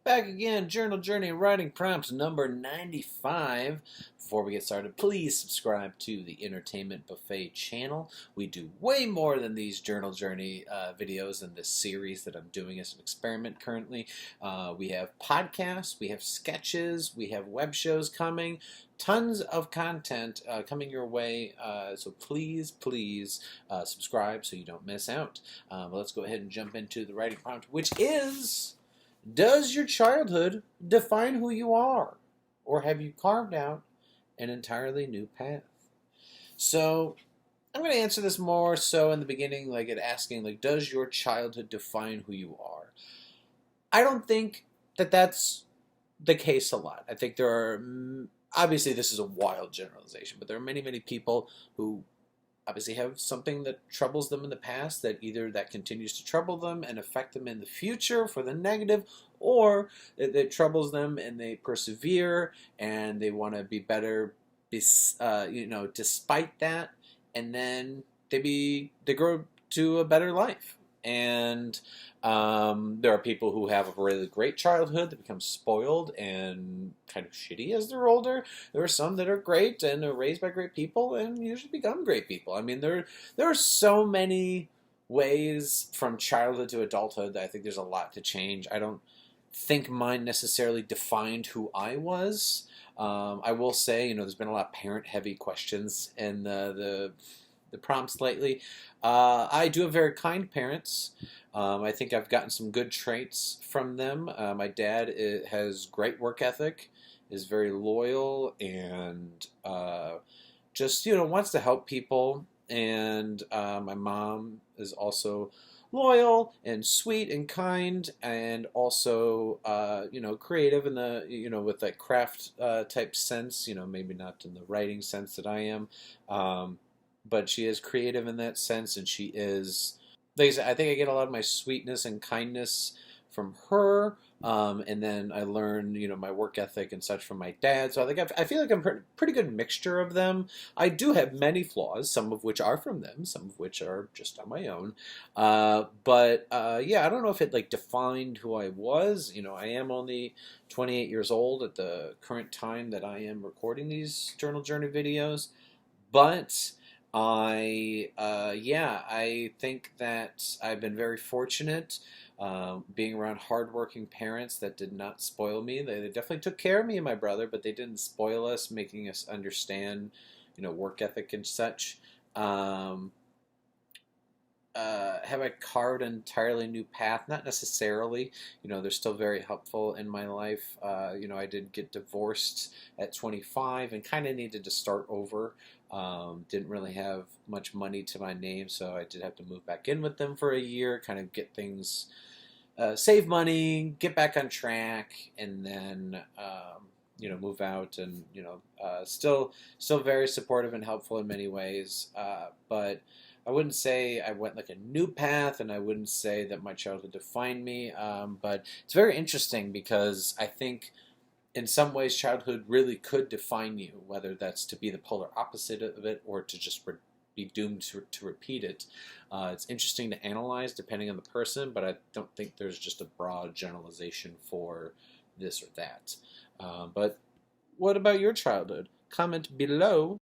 Back again, Journal Journey Writing Prompts number 95. Before we get started, please subscribe to the Entertainment Buffet channel. We do way more than these Journal Journey videos in this series that I'm doing as an experiment currently. We have podcasts, we have sketches, we have web shows coming. Tons of content coming your way, so please subscribe so you don't miss out. Let's go ahead and jump into the writing prompt, which is: does your childhood define who you are? Or have you carved out an entirely new path? So I'm going to answer this more so in the beginning, like at asking, like, does your childhood define who you are? I don't think that that's the case a lot. I think there are, obviously this is a wild generalization, but there are many people who obviously have something that troubles them in the past, that either that continues to trouble them and affect them in the future for the negative, or it troubles them and they persevere and they want to be better, despite that, and then they grow to a better life. And there are people who have a really great childhood that become spoiled and kind of shitty as they're older. There are some that are great and are raised by great people and usually become great people. I mean, there are so many ways from childhood to adulthood that I think there's a lot to change. I don't think mine necessarily defined who I was. I will say, there's been a lot of parent-heavy questions in the prompts lately. I do have very kind parents. I think I've gotten some good traits from them. My dad has great work ethic, is very loyal, and just wants to help people. And my mom is also loyal and sweet and kind, and also creative in the with that craft type sense. Maybe not in the writing sense that I am. But she is creative in that sense, and she is. Like I said, I think I get a lot of my sweetness and kindness from her, and then I learn, my work ethic and such from my dad. So I feel like I'm pretty good mixture of them. I do have many flaws, some of which are from them, some of which are just on my own. Yeah, I don't know if it like defined who I was. I am only 28 years old at the current time that I am recording these Journal Journey videos, but I think that I've been very fortunate, being around hardworking parents that did not spoil me. They definitely took care of me and my brother, but they didn't spoil us, making us understand, work ethic and such. Um, have I carved an entirely new path? Not necessarily. They're still very helpful in my life. I did get divorced at 25 and kind of needed to start over. Didn't really have much money to my name, so I did have to move back in with them for a year, kind of get things, save money, get back on track, and then move out. And still very supportive and helpful in many ways. But I wouldn't say I went like a new path, and I wouldn't say that my childhood defined me. But it's very interesting because I think in some ways childhood really could define you, whether that's to be the polar opposite of it or to just be doomed to repeat it. It's interesting to analyze depending on the person, but I don't think there's just a broad generalization for this or that. But what about your childhood? Comment below.